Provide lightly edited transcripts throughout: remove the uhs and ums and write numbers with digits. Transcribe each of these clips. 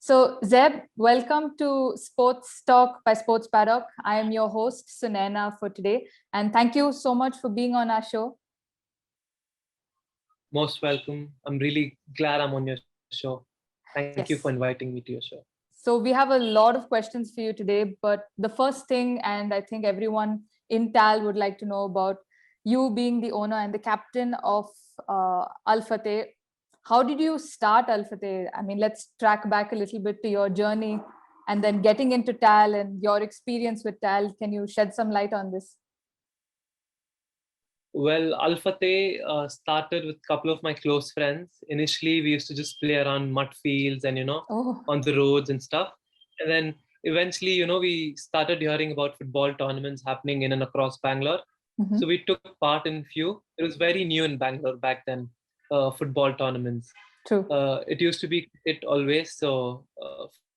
So, Zeb, welcome to Sports Talk by Sports Paddock. I am your host, Sunaina, for today. And thank you so much for being on our show. Most welcome. I'm really glad I'm on your show. Thank you for Yes. inviting me to your show. So, we have a lot of questions for you today. But the first thing, and I think everyone in TAL would like to know about you being the owner and the captain of Al-Fateh. How did you start Al-Fateh? I mean, let's track back a little bit to your journey and then getting into TAL and your experience with TAL. Can you shed some light on this? Well, AlFateh started with a couple of my close friends. Initially, we used to just play around mud fields and, on the roads and stuff. And then eventually, we started hearing about football tournaments happening in and across Bangalore. Mm-hmm. So we took part in few. It was very new in Bangalore back then, football tournaments. True. It used to be it always. So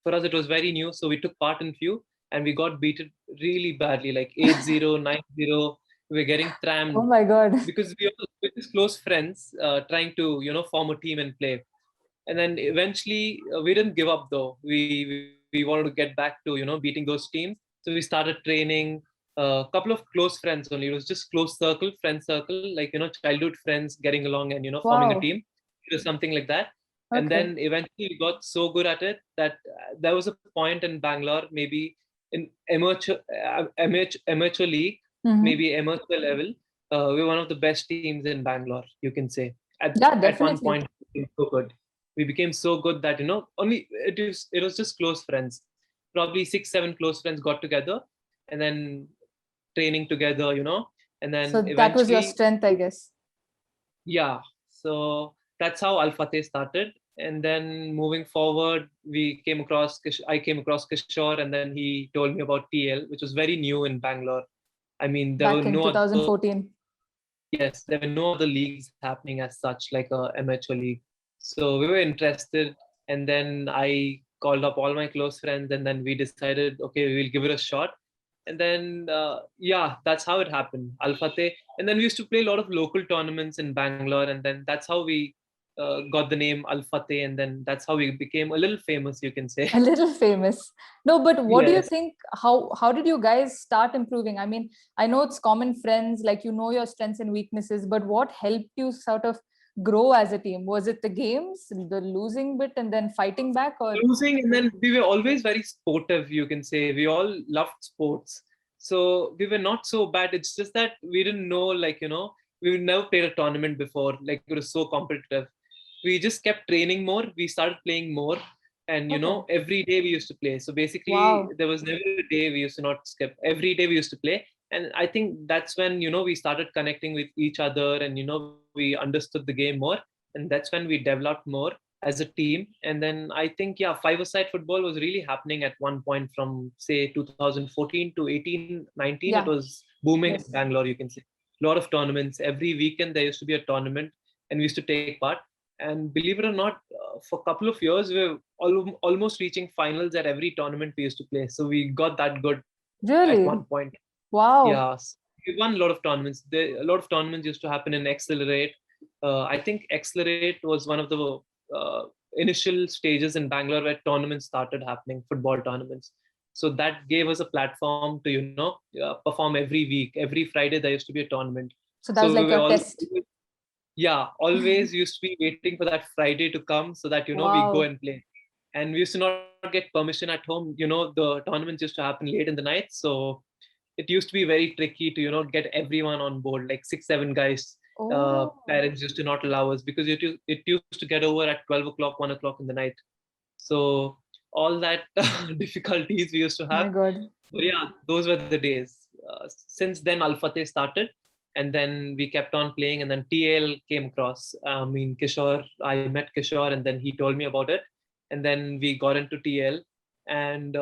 for us, it was very new. So we took part in few and we got beaten really badly, like 8-0, 9-0. We were getting trammed. Oh my God. Because we were just close friends trying to, form a team and play. And then eventually we didn't give up though. We wanted to get back to, beating those teams. So we started training a couple of close friends only. It was just close circle, friend circle, like, childhood friends getting along and, forming a team. It was something like that. Okay. And then eventually we got so good at it that there was a point in Bangalore, maybe in amateur league, Mm-hmm. maybe amateur level, we're one of the best teams in Bangalore, you can say. At one point, we became so good. We became so good that, only it was just close friends. Probably 6-7 close friends got together and then training together, and then so that was your strength, I guess. Yeah. So that's how Al-Fateh started. And then moving forward, I came across Kishore, and then he told me about TL, which was very new in Bangalore. I mean, there Back were in no 2014. Yes, there were no other leagues happening as such, like a amateur league. So we were interested, and then I called up all my close friends, and then we decided, okay, we'll give it a shot. And then, that's how it happened, Al-Fateh. And then we used to play a lot of local tournaments in Bangalore, and then that's how we got the name Al-Fateh, and then that's how we became a little famous, you can say. A little famous. No, but what do you Yes. think? How did you guys start improving? I mean, I know it's common friends, like you know your strengths and weaknesses, but what helped you sort of grow as a team? Was it the games, the losing bit, and then fighting back, or Losing, and then we were always very sportive, you can say. We all loved sports, so we were not so bad. It's just that we didn't know, like, we never played a tournament before, like it was so competitive. We just kept training more, we started playing more, and every day we used to play. So basically, Wow. there was never a day we used to not skip. Every day we used to play. And I think that's when we started connecting with each other, and we understood the game more, and that's when we developed more as a team. And then I think, five-a-side football was really happening at one point from, say, 2014 to 18, 19. Yeah. It was booming Yes. in Bangalore, you can say. A lot of tournaments. Every weekend there used to be a tournament, and we used to take part. And believe it or not, for a couple of years, we were almost reaching finals at every tournament we used to play. So we got that good Really? at one point. Wow. Yeah, we won a lot of tournaments. A lot of tournaments used to happen in Accelerate. I think Accelerate was one of the initial stages in Bangalore where tournaments started happening, football tournaments. So that gave us a platform to, perform every week. Every Friday there used to be a tournament. So that was like your test. Yeah, always used to be waiting for that Friday to come so that, Wow. we go and play. And we used to not get permission at home. The tournaments used to happen late in the night. So it used to be very tricky to, get everyone on board, like 6-7 guys. Parents used to not allow us because it used to get over at 12 o'clock, 1 o'clock in the night. So all that difficulties we used to have. Oh my God. But yeah, those were the days. Since then, Al-Fateh started, and then we kept on playing, and then TL came across. Kishore, I met Kishore, and then he told me about it, and then we got into TL. And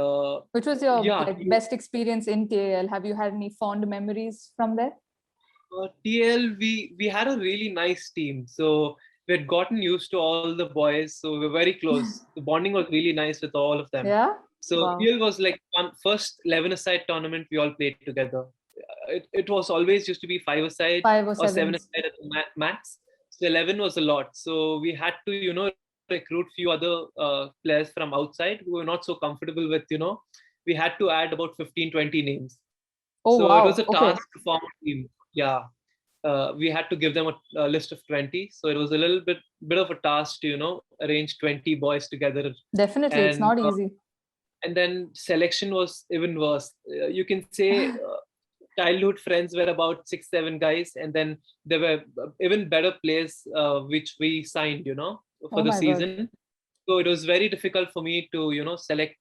which was your best experience in TL? Have you had any fond memories from there? TL, we had a really nice team. So we had gotten used to all the boys. So we were very close. The bonding was really nice with all of them. Yeah. So wow. TL was like first 11-a-side tournament we all played together. It was always used to be 5-a-side or 7-a-side at the max. So 11 was a lot. So we had to, recruit few other players from outside who were not so comfortable with, we had to add about 15, 20 names. Oh, So it wow. was a Okay. task to form a team. Yeah. We had to give them a list of 20. So it was a little bit of a task to, arrange 20 boys together. Definitely. It's And not easy. and then selection was even worse. You can say childhood friends were about 6, 7 guys, and then there were even better players which we signed, for Oh the my God. season. So it was very difficult for me to, select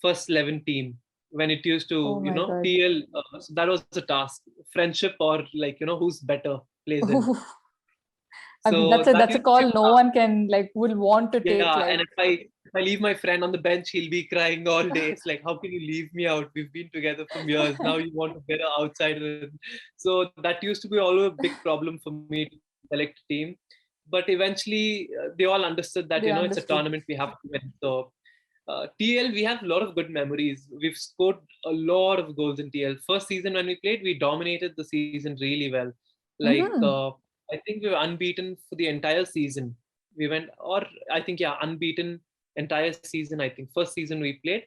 first 11 team when it used Oh to, my God. TL. So that was a task, friendship or like, who's better plays in. I mean, So that that's a used to be call no one can like will want to take. yeah, Like, and if I leave my friend on the bench, he'll be crying all day. It's like, how can you leave me out? We've been together for years. Now you want to get an outsider. So that used to be always a big problem for me to select a team. But eventually, they all understood that they it's a understood. tournament we have to win. So TL, we have a lot of good memories. We've scored a lot of goals in TL. First season when we played, we dominated the season really well. Like Mm-hmm. I think we were unbeaten for the entire season. We went, or I think yeah, unbeaten entire season. I think first season we played,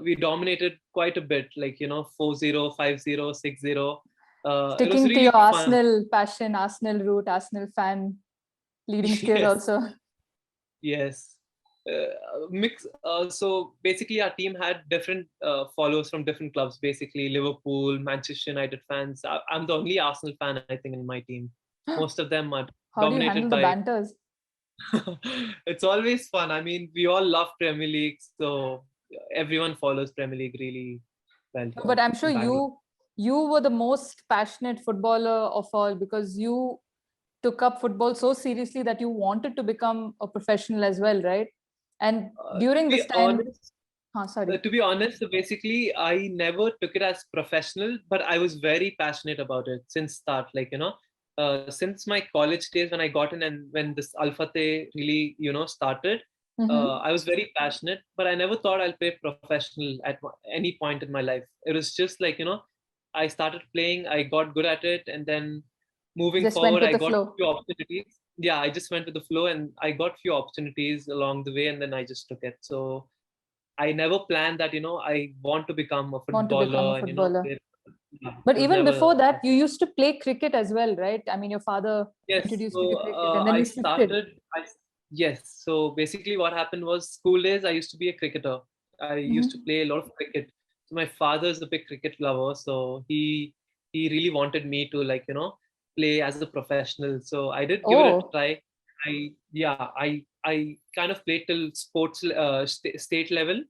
we dominated quite a bit. Like 4-0, 5-0, 6-0. It was Sticking to really your fun. Arsenal passion, Arsenal route, Arsenal fan, leading skill Yes. also. Yes. Mix. So basically, our team had different followers from different clubs. Basically, Liverpool, Manchester United fans. I'm the only Arsenal fan, I think, in my team. Most of them are How do you dominated handle the by. banters? It's always fun. I mean, we all love Premier League, so everyone follows Premier League really well No, here but I'm sure in Bangalore. you were the most passionate footballer of all because you took up football so seriously that you wanted to become a professional as well, right? And To during be this time, honest, sorry. so basically, I never took it as professional, but I was very passionate about it since start. Like since my college days when I got in and when this Al-Fateh really started, Mm-hmm. I was very passionate. But I never thought I'll play professional at any point in my life. It was just like I started playing, I got good at it, and then moving Just went forward, with I the got flow. few opportunities. Yeah, I just went with the flow, and I got few opportunities along the way, and then I just took it. So I never planned that, I want to become a Want to become a footballer and, footballer. yeah, But it was even never. before that, you used to play cricket as well, right? I mean, your father Yes. introduced you to So cricket and then you shifted. yes. So basically what happened was school days, I used to be a cricketer. I used to Mm-hmm. play a lot of cricket. So my father is a big cricket lover. So he really wanted me to like, play as a professional. So I did give it a Oh, try. I kind of played till sports state level,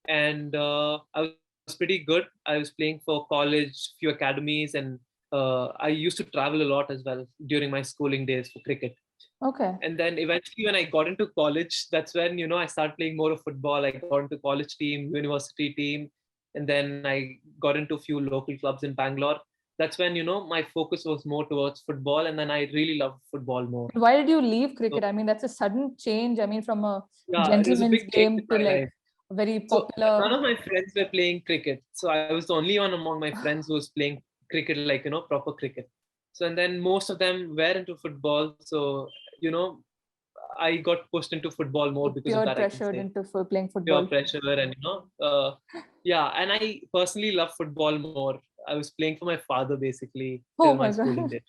and I was pretty good. I was playing for college, few academies, and I used to travel a lot as well during my schooling days for cricket. okay. And then eventually, when I got into college, that's when I started playing more of football. I got into college team, university team, and then I got into a few local clubs in Bangalore. That's when my focus was more towards football, and then I really loved football more. Why did you leave So cricket? I mean, that's a sudden change. I mean, from a yeah, it was a gentleman's big change in game to my like life. a very So popular. none of my friends were playing cricket. So I was the only one among my friends who was playing cricket, like, proper cricket. So, and then most of them were into football. So, you know, I got pushed into football more So because of peer that, I can pressured say. into for playing Peer football. pressure and, yeah. And I personally love football more. I was playing for my father basically Oh till my my schooling God. days.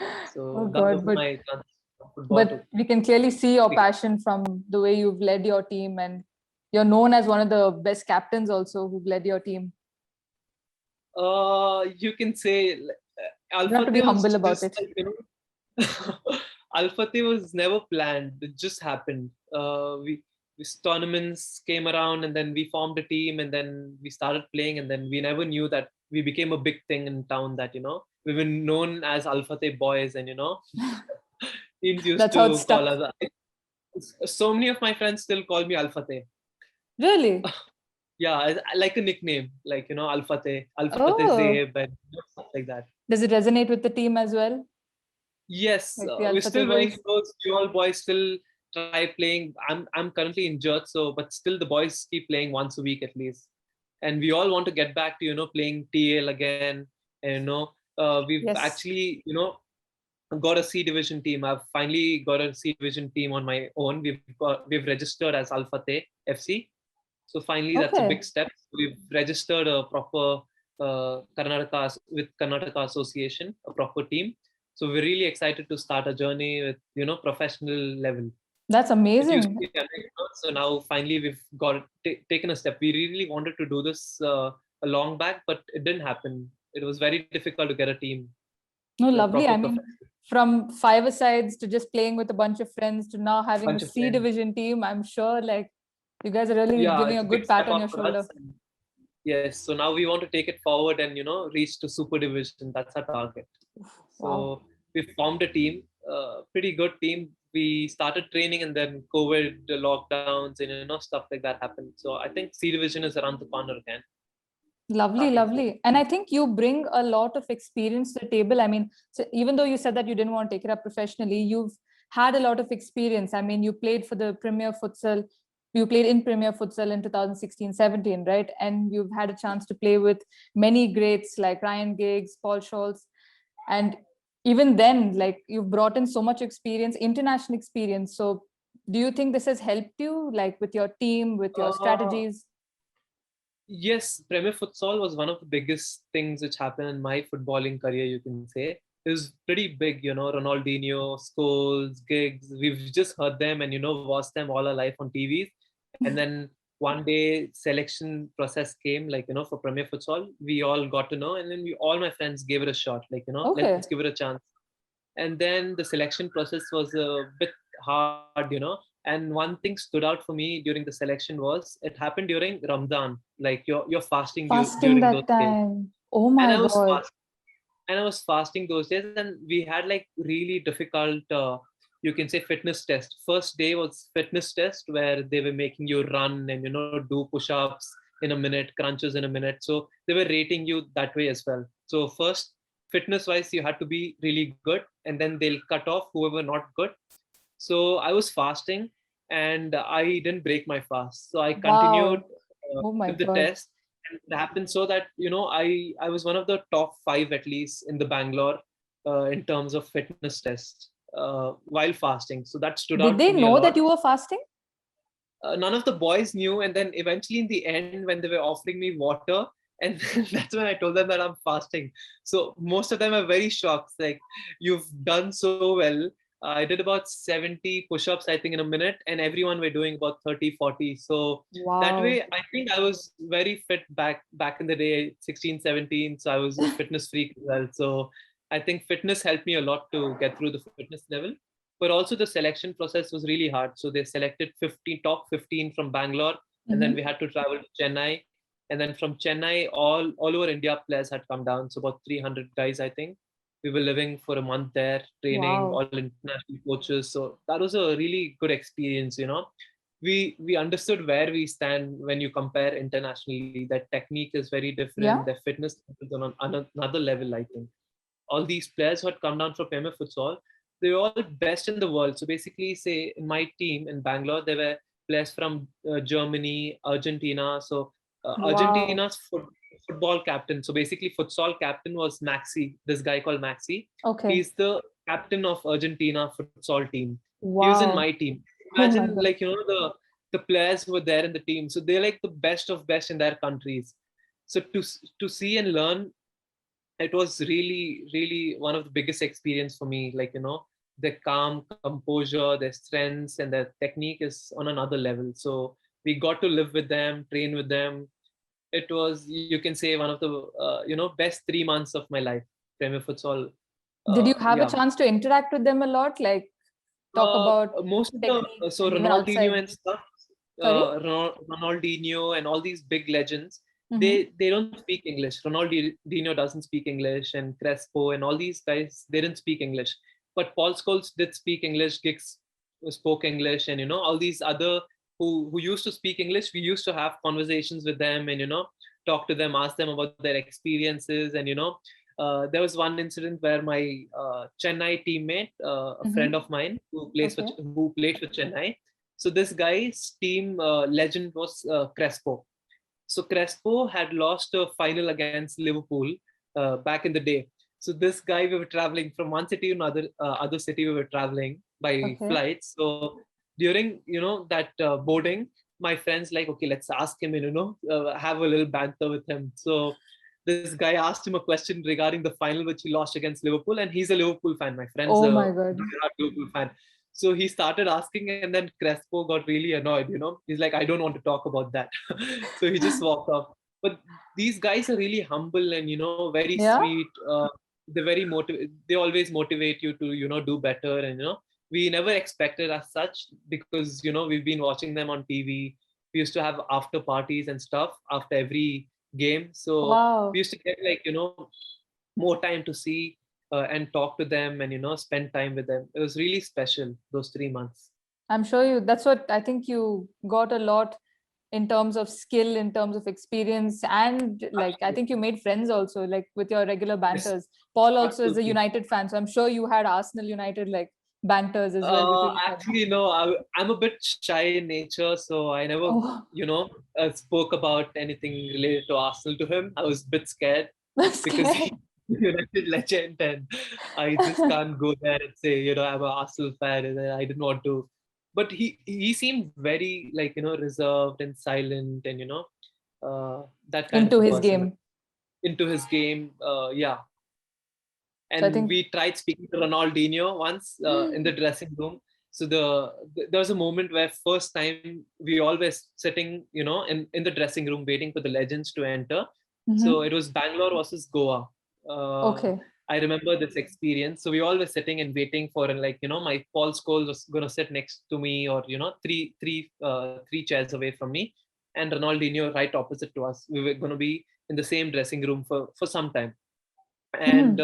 Oh So that was God. my transition from football to But we can clearly see your cricket. passion from the way you've led your team, and you're known as one of the best captains also who've led your team. You can say You have to be Al-Fateh was humble about just it. like, Al-Fateh was never planned. It just happened. These tournaments came around, and then we formed a team, and then we started playing, and then we never knew that we became a big thing in town. That we were known as Al-Fateh boys, and teams used That's how it to call stuck. us. So many of my friends still call me Al-Fateh. Really? Yeah, like a nickname, like Al-Fateh, Al-Fateh Oh, Zaib, and stuff like that. does it resonate with the team as well? Yes, Like the we're Al-Fateh still very boys? close. You all boys still try playing. I'm currently injured, so but still the boys keep playing once a week at least. And we all want to get back to playing TL again. And we've Yes. actually got a C division team. I've finally got a C division team on my own. We've registered as Al-Fateh FC. So finally, that's a big Okay. step. We've registered a proper Karnataka Association, a proper team. So we're really excited to start a journey with professional level. That's It used to amazing. be amateur, so now finally we've got taken a step. We really wanted to do this a long back, but it didn't happen. It was very difficult to get a team, No, a lovely. proper I mean, from five-a-sides to just playing with a bunch of friends to now having a bunch of C friends. division team, I'm sure like you guys are really Yeah, giving it's a a big good step pat on up your for us. shoulder. And yes, so now we want to take it forward and reach to super division. That's our target. Wow. So we formed a team, pretty good team. We started training and then COVID, the lockdowns, and stuff like that happened. So I think C division is around the corner again. Lovely, Starting soon. lovely. And I think you bring a lot of experience to the table. I mean, so even though you said that you didn't want to take it up professionally, you've had a lot of experience. I mean, you played for the Premier Futsal, you played in Premier Futsal in 2016-17, right? And you've had a chance to play with many greats like Ryan Giggs, Paul Scholes. And even then, like you've brought in so much experience, international experience. So do you think this has helped you, like with your team, with your Uh, strategies? yes, Premier Futsal was one of the biggest things which happened in my footballing career, you can say. It was pretty big, Ronaldinho, Scholes, Giggs. We've just heard them and, watched them all our life on TVs. And then one day selection process came, like, for Premier Futsal, we all got to know. And then all my friends gave it a shot, like, let's Okay. give it a chance. And then the selection process was a bit hard, and one thing stood out for me during the selection was it happened during Ramadan, like you're fasting Fasting during those that days. time. Oh And my I was God. fast and I was fasting those days, and we had like really difficult you can say fitness test. First day was fitness test where they were making you run and do push-ups in a minute, crunches in a minute. So they were rating you that way as well. So first, fitness wise, you had to be really good, and then they'll cut off whoever not good. So I was fasting and I didn't break my fast. So I continued Wow. Oh my with the God. test. And it happened so that, I was one of the top five at least in the Bangalore in terms of fitness tests while fasting. So that stood Did out for they me a know that lot. you were fasting? None of the boys knew. And then eventually in the end, when they were offering me water, and that's when I told them that I'm fasting. So most of them are very shocked. Like, you've done so well. I did about 70 push-ups, I think, in a minute, and everyone were doing about 30, 40. So that Wow. way, I think I was very fit back in the day, 16, 17. So I was a fitness freak as well. So I think fitness helped me a lot to get through the fitness level. But also the selection process was really hard. So they selected 15 top 15 from Bangalore, and then we Mhm. had to travel to Chennai, and then from Chennai, all over India players had come down. So about 300 guys, I think. We were living for a month there, training Wow. all international coaches. So that was a really good experience. We understood where we stand when you compare internationally. That technique is very different. Yeah. Their fitness is on another level, I think. All these players who had come down from Premier Futsal, they were all best in the world. So basically, say in my team in Bangalore, there were players from Germany, Argentina. So Wow. Argentina's football captain. So basically, futsal captain was Maxi. This guy called Maxi. Okay. He's the captain of Argentina futsal team. He was in my Wow. team. Oh my Imagine, God. like, the players who were there in the team. So they're like the best of best in their countries. So to see and learn, it was really, really one of the biggest experience for me. Like, their calm composure, their strengths, and their technique is on another level. So we got to live with them, train with them. It was, you can say, one of the best 3 months of my life. Premier futsal. Did you have a Yeah. chance to interact with them a lot? Like talk about Most of the techniques so and even Ronaldinho outside? and stuff, Sorry? Ronaldinho and all these big legends, Mm-hmm. they don't speak English. Ronaldinho doesn't speak English, and Crespo and all these guys, they didn't speak English. But Paul Scholes did speak English. Giggs spoke English, and all these other who used to speak English. We used to have conversations with them, and talk to them, ask them about their experiences, and there was one incident where my Chennai teammate, a friend Mm-hmm. of mine Okay. who played for Chennai. So this guy's team legend was Crespo. So Crespo had lost a final against Liverpool back in the day. So this guy, we were traveling from one city to another, other city. We were traveling by Okay. flight. So during that boarding, my friends like, okay, let's ask him, and have a little banter with him. So this guy asked him a question regarding the final which he lost against Liverpool, and he's a Liverpool fan. My friend's Oh a my God. Liverpool fan. So he started asking, and then Crespo got really annoyed. He's like, I don't want to talk about that. So he just walked off. But these guys are really humble and very Yeah. sweet. They're very they always motivate you to do better, and we never expected as such, because we've been watching them on TV. We used to have after parties and stuff after every game, so we Wow. used to get like more time to see and talk to them, and spend time with them. It was really special, those 3 months. I'm sure that's what I think you got a lot in terms of skill, in terms of experience, and like I think you Absolutely. made friends also, like with your regular Yes, banters. Paul also is a absolutely. United fan, so I'm sure you had Arsenal United like banters as well between each other. Actually, no, I'm a bit shy in nature, so I never, Oh, spoke about anything related to Arsenal to him. I was a bit scared I'm because scared. he's a United legend, and I just can't go there and say, I'm an Arsenal fan, and I didn't want to. But he seemed very like reserved and silent, and that kind of Into a his person game. into his game. Yeah, So I and think, we tried speaking to Ronaldinho once in the dressing room. So there was a moment where first time we all were sitting, in the dressing room waiting for the legends to enter. So mhm. it was Bangalore versus Goa. Uh, Okay. I remember this experience. So we all were sitting and waiting for, and like my Paul Scholes was gonna sit next to me, or three chairs away from me, and Ronaldinho right opposite to us. We were gonna be in the same dressing room for some time, and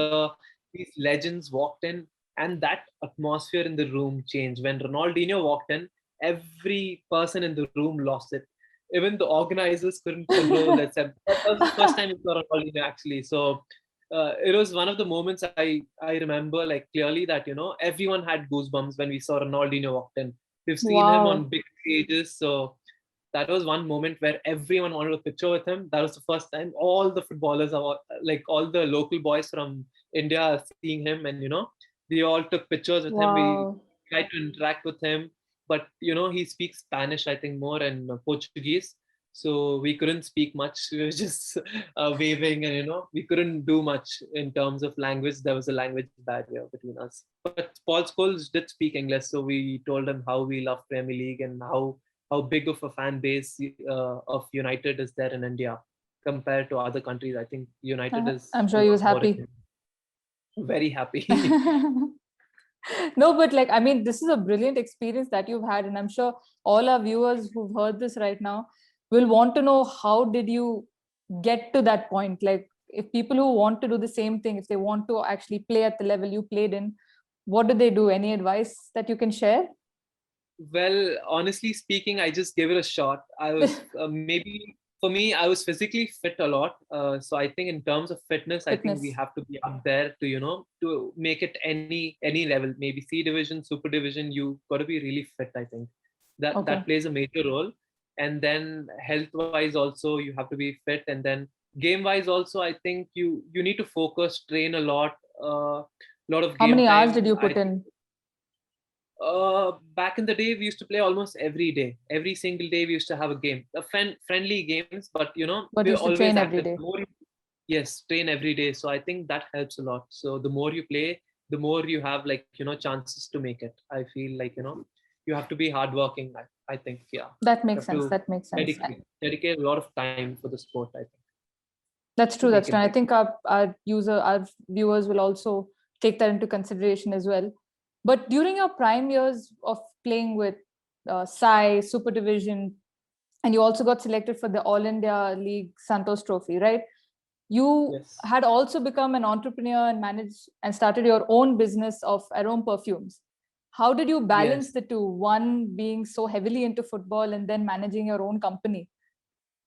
these legends walked in, and that atmosphere in the room changed when Ronaldinho walked in. Every person in the room lost it. Even the organizers couldn't control themselves. That was the first time we saw Ronaldinho actually. So it was one of the moments I remember like clearly, that everyone had goosebumps when we saw Ronaldinho walked in. We've seen him on Wow. big stages, so that was one moment where everyone wanted a picture with him. That was the first time all the footballers are like all the local boys from India are seeing him, and they all took pictures with him. We Wow. tried to interact with him, but he speaks Spanish, I think, more, and Portuguese. So we couldn't speak much. We were just waving, and we couldn't do much in terms of language. There was a language barrier between us. But Paul Scholes did speak English, so we told him how we love Premier League and how big of a fan base of United is there in India compared to other countries. I think United is I'm a sure he lot was more happy. very happy. No, but like, I mean, this is a brilliant experience that you've had. And I'm sure all our viewers who've heard this right now will want to know, how did you get to that point? Like, if people who want to do the same thing, if they want to actually play at the level you played in, what do they do? Any advice that you can share? Well, honestly speaking, I just gave it a shot. I was maybe for me, I was physically fit a lot. So I think in terms of fitness, I think we Fitness. have to be up there to to make it any level. Maybe C division, super division. You got to be really fit. I think that Okay. plays a major role. And then health wise also, you have to be fit. And then game wise also, I think you need to focus, train a lot. Lot of How game many hours did time. you I put in? back in the day, we used to play almost every day. Every single day, we used to have a game, friendly games. But But we you used to always train every active. day. The more yes, train every day. So I think that helps a lot. So the more you play, the more you have like chances to make it. I feel like you have to be hardworking. I think yeah, That you makes have sense. to That makes sense. dedicate a lot of time for the sport. I think That's to true. make That's true. it And I big. think our viewers will also take that into consideration as well. But during your prime years of playing with Sai, Super Division, and you also got selected for the All India League Santos Trophy, right? You Yes. had also become an entrepreneur and managed and started your own business of arome perfumes. How did you balance Yes. the two? One being so heavily into football and then managing your own company.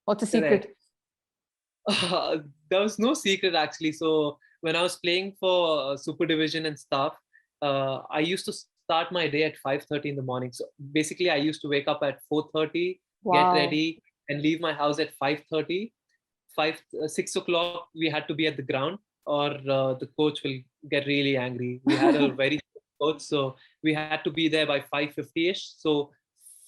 What's the Correct. secret? There was no secret actually. So when I was playing for Super Division and stuff, I used to start my day at 5:30 in the morning. So basically, I used to wake up at 4:30, get Wow. ready, and leave my house at 5:30. 6 o'clock we had to be at the ground. or the coach will get really angry. We had a very strict coach, so we had to be there by 5:50ish. So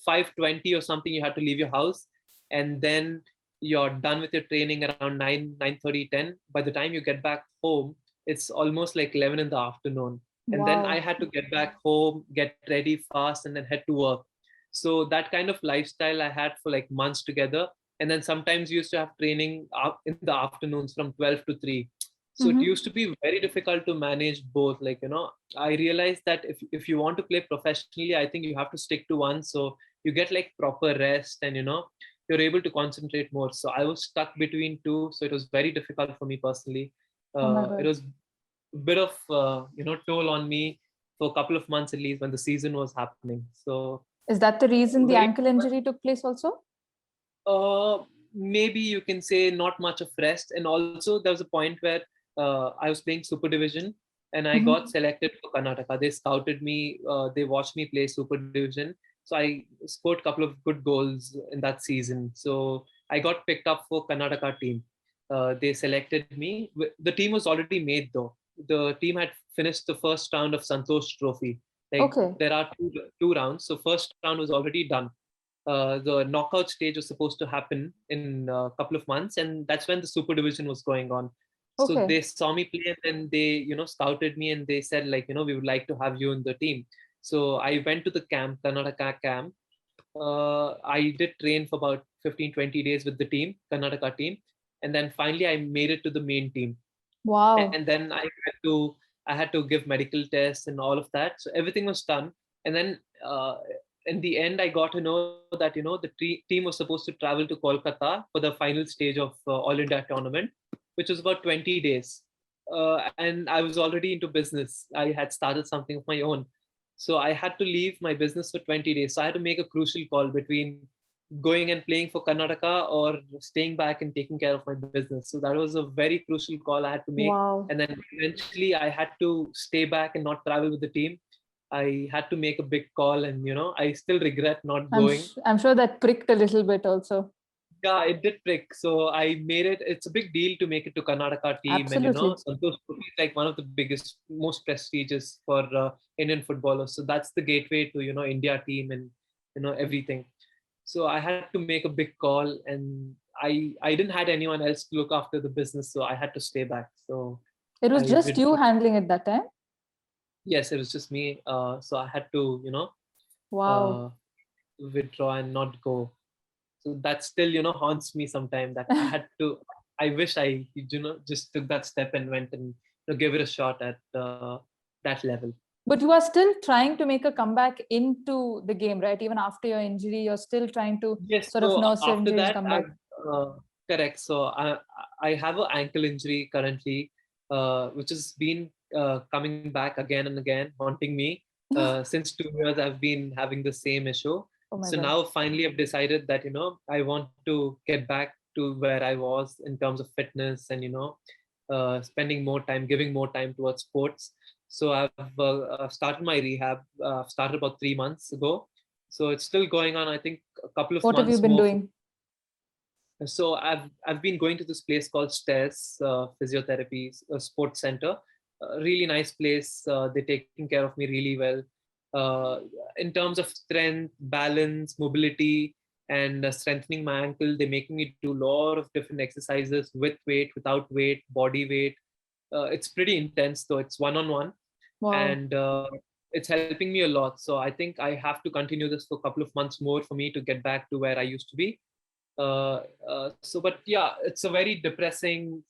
5:20 or something, you had to leave your house, and then you're done with your training around 9:30, 10. By the time you get back home, it's almost like 11 in the afternoon. And then I Wow. had to get back home, get ready fast, and then head to work. So that kind of lifestyle I had for like months together. And then sometimes you used to have training in the afternoons from 12 to 3. So it Mm-hmm. used to be very difficult to manage both. Like, I realized that if you want to play professionally, I think you have to stick to one. So you get like proper rest, and you're able to concentrate more. So I was stuck between two. So it was very difficult for me personally. Oh my It God. was a bit of, toll on me for a couple of months at least when the season was happening. So Is that the reason the very ankle injury took place also? uh, maybe you can say not much of rest. And also there was a point where I was playing Super Division and I Mm-hmm. got selected for Karnataka. They scouted me, they watched me play Super Division. So I scored a couple of good goals in that season. So I got picked up for Karnataka team. They selected me. The team was already made though. The team had finished the first round of Santosh Trophy. Like Okay. there are two rounds. So first round was already done. The knockout stage was supposed to happen in a couple of months, and that's when the Super Division was going on. So Okay. they saw me play, and then they scouted me, and they said like we would like to have you in the team. So I went to the camp, Karnataka camp. I did train for about 15-20 days with the team, Karnataka team, and then finally I made it to the main team. Wow. And then I had to give medical tests and all of that. So everything was done, and then in the end, I got to know that the team was supposed to travel to Kolkata for the final stage of All India tournament, which was about 20 days. And I was already into business. I had started something of my own. So I had to leave my business for 20 days. So I had to make a crucial call between going and playing for Karnataka or staying back and taking care of my business. So that was a very crucial call I had to make. Wow. And then eventually I had to stay back and not travel with the team. I had to make a big call, and I still regret not going. I'm sure that pricked a little bit also. Yeah, it did prick. So I made it. It's a big deal to make it to Karnataka team, and Absolutely. Santosh Trophy is like one of the biggest, most prestigious for Indian footballers. So that's the gateway to India team and everything. So I had to make a big call, and I didn't had anyone else to look after the business, so I had to stay back. So It was I just did. you handling it that time? Yes, it was just me. So I had to Wow. uh, withdraw and not go. So that still haunts me sometime, that I had to. I wish I just took that step and went and give it a shot at that level. But you are still trying to make a comeback into the game, right? Even after your injury, you're still trying to Yes. sort of So nurse your after injury and that, come back. uh, correct. So I have an ankle injury currently, which has been coming back again and again, haunting me. Since 2 years, I've been having the same issue. Oh my So God. now finally, I've decided that I want to get back to where I was in terms of fitness and spending more time, giving more time towards sports. So I've started my rehab. Started about 3 months ago. So it's still going on. I think a couple of What have you months been more. doing? So I've been going to this place called Stairs Physiotherapy Sports Center. Really nice place. They're taking care of me really well. Uh, in terms of strength, balance, mobility, and strengthening my ankle, they're making me do a lot of different exercises with weight, without weight, body weight. It's pretty intense though. It's one-on-one, Wow. and it's helping me a lot. So I think I have to continue this for a couple of months more for me to get back to where I used to be. But yeah, it's a very depressing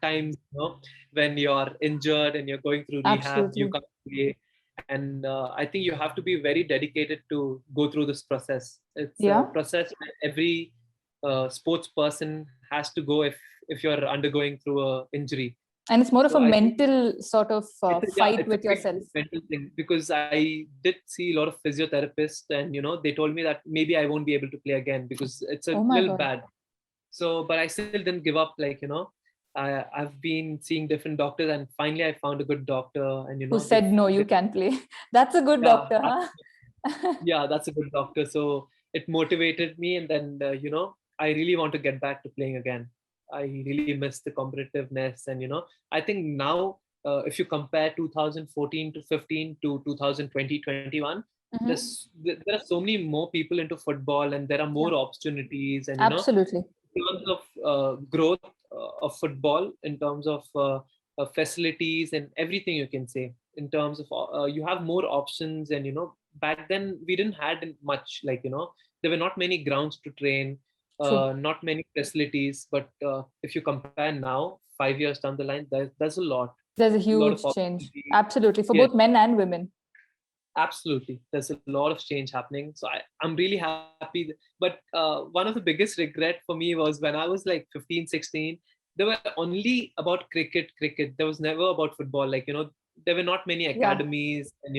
time, when you're injured and you're going through rehab, you Absolutely. can't play. And I think you have to be very dedicated to go through this process. It's a Yeah. process that every sports person has to go if you're undergoing through a injury. And it's more of So a I think mental sort of yeah, fight it's a with big yourself. mental thing, because I did see a lot of physiotherapists, and they told me that maybe I won't be able to play again because it's a Oh my little God. bad. So, but I still didn't give up. Like I've been seeing different doctors, and finally I found a good doctor, and Who they've, said no, you can play? That's a good yeah, doctor, huh? yeah, that's a good doctor. So it motivated me, and then I really want to get back to playing again. I really miss the competitiveness. And I think now, if you compare 2014 to 15 to 2020 21, Mhm. there are so many more people into football, and there are Yeah, more opportunities. And absolutely. in terms of growth of football, in terms of facilities and everything, you can say, in terms of you have more options. And back then we didn't had much, like there were not many grounds to train, True. not many facilities. But if you compare now, 5 years down the line, there's There's a a lot of huge change. opportunity. Absolutely. For Yes, both men and women. absolutely. There's a lot of change happening. So I'm really happy. But one of the biggest regret for me was when I was like 15, 16, there were only about cricket. There was never about football. Like, there were not many Yeah. academies. And,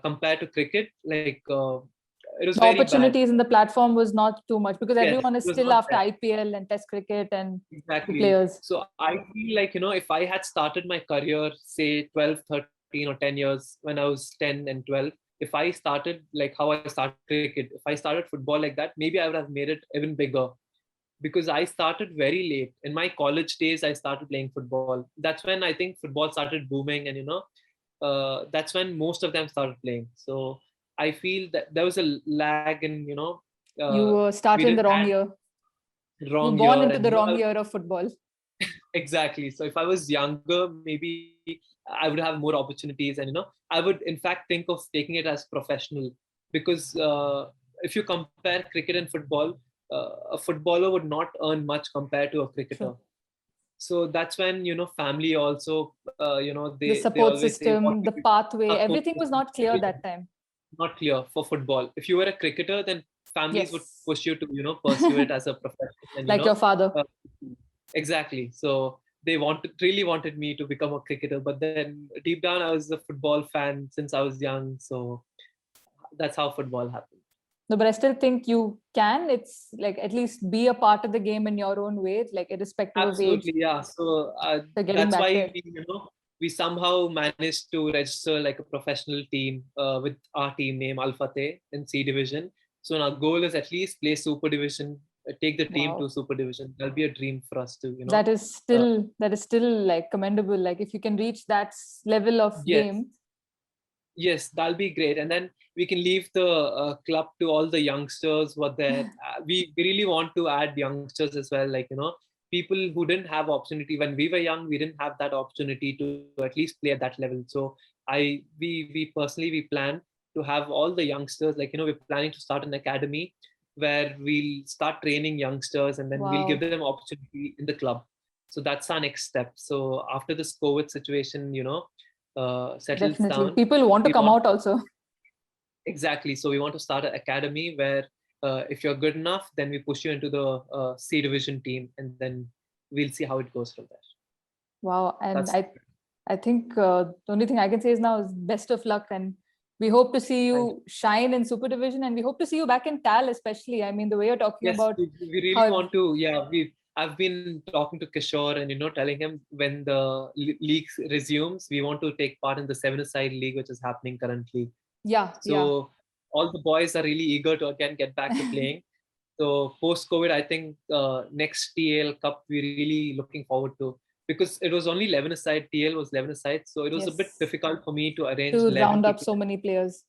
compared to cricket, like, it was The very bad. opportunities in the platform was not too much because Yes, everyone it is was still not after there. IPL and Test cricket and the Exactly. players. So I feel like, if I had started my career, say 12, 13 or 10 years when I was 10 and 12, if I started like how I started cricket, if I started football like that, maybe I would have made it even bigger, because I started very late. In my college days, I started playing football. That's when I think football started booming. And, that's when most of them started playing. So I feel that there was a lag in, You were we started in didn't the wrong had year. You wrong were born year. into And, the wrong year of football. exactly. So if I was younger, maybe I would have more opportunities. And, I would in fact think of taking it as professional, because if you compare cricket and football, a footballer would not earn much compared to a cricketer. True. So that's when, family also, The they support always say, what system, the pathway, support everything was system, not clear that time. not clear for football. If you were a cricketer, then families would Yes. push you to, pursue it as a profession. And, Like your father. uh, exactly. So they really wanted me to become a cricketer, but then deep down I was a football fan since I was young. So that's how football happened. No, but I still think you can. It's like at least be a part of the game in your own way, like irrespective of age. Absolutely, yeah. So So getting that's back why there. we somehow managed to register like a professional team with our team name Al-Fateh in C division. So our goal is at least play Super Division, take the team to Wow. Super Division. That'll be a dream for us to, uh, That is still like commendable. Like if you can reach that level of yes, game. yes, that'll be great. And then we can leave the club to all the youngsters who are there. We really want to add youngsters as well. Like, people who didn't have opportunity when we were young, we didn't have that opportunity to at least play at that level. So we personally, we plan to have all the youngsters, like, we're planning to start an academy where we'll start training youngsters, and then we'll give Wow. them opportunity in the club. So that's our next step. So after this COVID situation, settles Definitely. down, People want to we come want out also. exactly. So we want to start an academy where if you're good enough, then we push you into the C division team, and then we'll see how it goes from there. Wow. And That's I think the only thing I can say is now is best of luck. And we hope to see thank you. you shine in Super Division. And we hope to see you back in TAL, especially. I mean, the way you're talking Yes, about we really how, want to. Yeah, we. I've been talking to Kishore and telling him when the league resumes, we want to take part in the seven-a-side league, which is happening currently. yeah, yeah. So all the boys are really eager to again get back to playing. So post COVID, I think next TL Cup we're really looking forward to, because it was only 11 aside. TL was 11 aside, so it was a bit Yes. difficult for me to arrange To 11 round up people, so many players.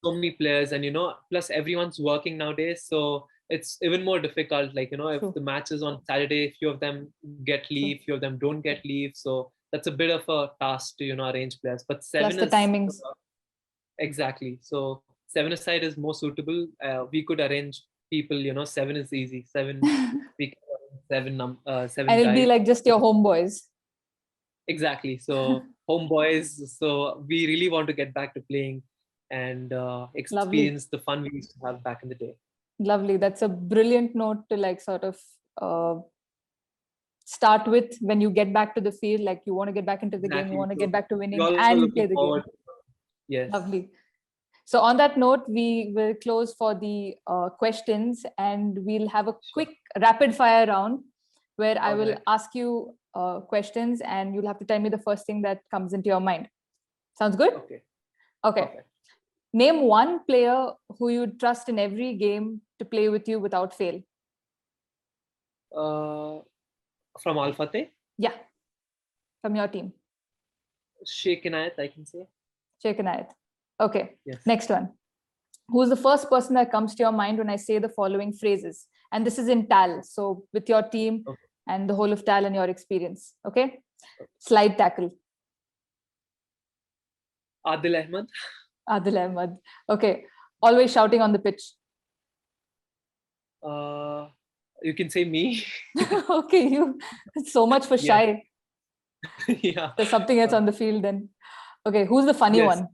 so many players, and plus everyone's working nowadays, so it's even more difficult. Like if True, the match is on Saturday, few of them get true. leave, few of them don't get leave, so that's a bit of a task to arrange players. But Plus seven the is timings. exactly. So seven aside is more suitable. We could arrange people. Seven is easy. Seven, And we can arrange seven it'll be guys. like just your homeboys. Exactly. So homeboys. So we really want to get back to playing and Lovely. experience the fun we used to have back in the day. Lovely. That's a brilliant note to like sort of uh, start with when you get back to the field. Like you want to get back into the game, you Exactly. want to So get back to we're winning also and looking play the game. forward. Yes. Lovely. So on that note, we will close for the questions and we'll have a Sure. quick rapid fire round where I All will right. ask you questions and you'll have to tell me the first thing that comes into your mind. Sounds good? Okay. Okay. Perfect. Name one player who you trust in every game to play with you without fail. Uh, From AlFateh, Yeah, from your team. Sheikh Inayat, I can say. Sheikh Inayat. Okay, Yes. next one. Who's the first person that comes to your mind when I say the following phrases? And this is in TAL, so with your team and the whole of TAL and your experience. Okay? Slide tackle. Adil Ahmed. Adil Ahmed. Okay. Always shouting on the pitch. You can say me. Okay, you so much for shy. Yeah. There's something else on the field then. Okay, who's the funny one?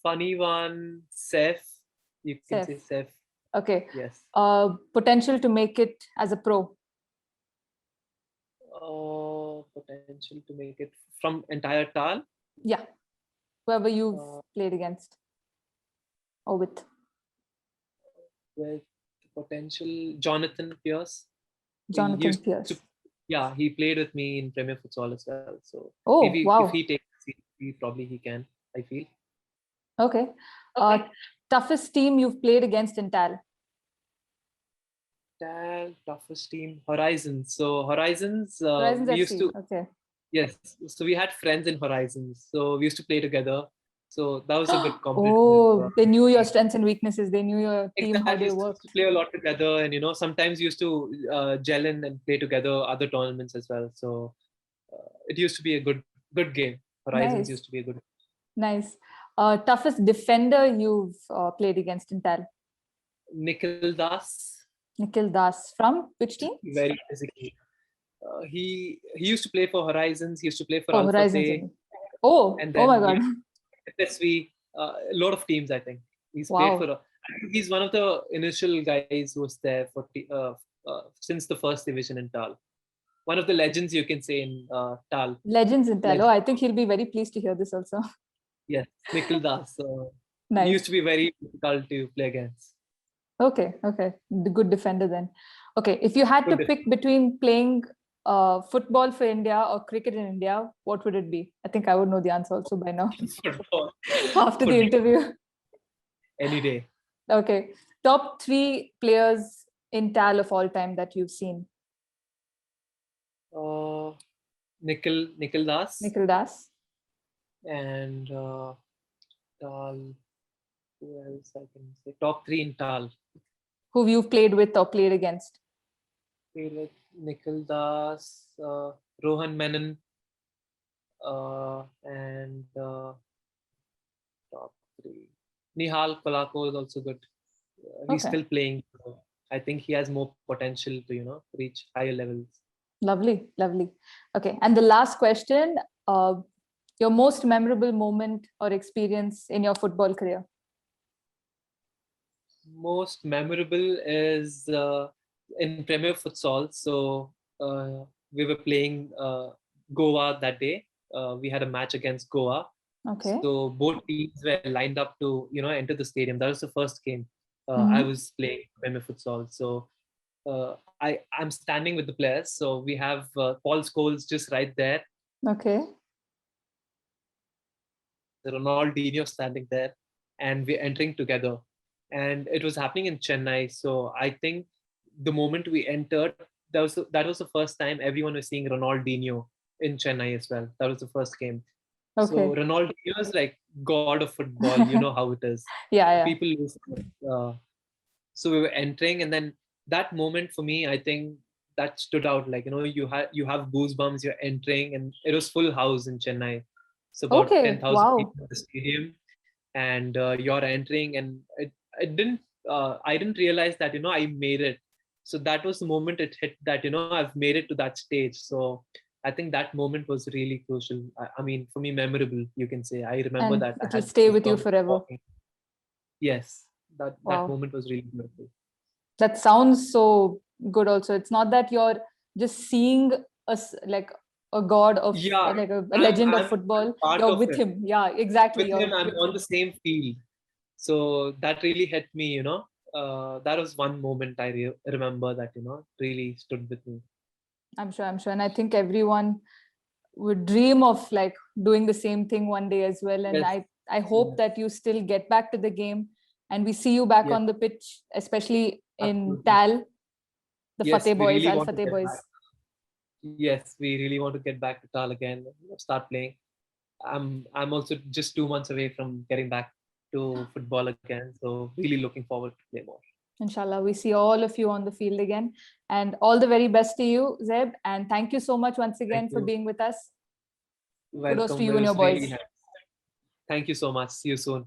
Funny one, Saif. You can say Saif. Okay. Yes. Potential to make it as a pro. Potential to make it from entire TAL. Yeah. Whoever you've played against or with. With potential, Jonathan Pierce. Jonathan Pierce. He played with me in Premier Futsal as well. So wow. If he takes it, probably he can, I feel. Okay. Toughest team you've played against in TAL? TAL, toughest team, Horizons. So Horizons, Horizons we FC. used to. Okay. Yes. So we had friends in Horizons. So we used to play together. So that was a bit competitive. Oh, they knew your strengths and weaknesses. They knew your team, how they worked. To play a lot together, and sometimes used to gel in and play together other tournaments as well. So it used to be a good game. Horizons used to be a good. Nice. Toughest defender you've played against in TAL? Nikhil Das. Nikhil Das from which team? Very physical. He used to play for Horizons. He used to play for Al-Fateh. And then, my God. FSV, a lot of teams, I think. He's played for. He's one of the initial guys who was there for since the first division in TAL. One of the legends, you can say, in TAL. Legends in TAL. Oh, I think he'll be very pleased to hear this also. Yes, Nikhil Das. Nice. He used to be very difficult to play against. Okay. The good defender then. Okay, if you had to pick between playing football for India or cricket in India, what would it be? I think I would know the answer also by now. Football. After the interview. Any day. Okay. Top 3 players in TAL of all time that you've seen? Nikhil Das. Nikhil Das. And TAL. Who else I can say? Top 3 in TAL. Who you've played with or played against? Played with Nikhil Das, Rohan Menon, and top 3. Nihal Kolako is also good. He's still playing. So I think he has more potential to reach higher levels. Lovely. Okay, and the last question: your most memorable moment or experience in your football career? Most memorable is in Premier Futsal. So we were playing Goa that day. We had a match against Goa. Okay. So both teams were lined up to enter the stadium. That was the first game. I was playing Premier Futsal. So I'm standing with the players. So we have Paul Scholes just right there. Okay. Ronaldinho standing there, and we're entering together. And it was happening in Chennai. So I think the moment we entered, that was the first time everyone was seeing Ronaldinho in Chennai as well. That was the first game. Okay. So Ronaldinho is like god of football. You know how it is. Yeah. People lose. So we were entering, and then that moment for me, I think that stood out. Like you have goosebumps. You're entering, and it was full house in Chennai. So about 10,000 people in the stadium, and you're entering, and I didn't realize that I made it. So that was the moment it hit that I've made it to that stage. So I think that moment was really crucial. I mean, for me, memorable, you can say. I remember that. It will stay with you forever. Yes, that moment was really beautiful. That sounds so good. Also, it's not that you're just seeing us like a god of like a legend of football. You're with him. Yeah, exactly. With him, I'm on the same field. So that really hit me. That was one moment I remember that really stood with me. I'm sure, and I think everyone would dream of like doing the same thing one day as well. And I hope that you still get back to the game, and we see you back on the pitch, especially in TAL, the Fateh boys, Al-Fateh boys. yes, we really want to get back to Tal again, start playing. I'm also just 2 months away from getting back to football again, so really looking forward to play more. Inshallah, we see all of you on the field again. And all the very best to you, Zaib. And thank you so much once again for being with us. Kudos to Welcome. you It and your was boys. really nice. Thank you so much. See you soon.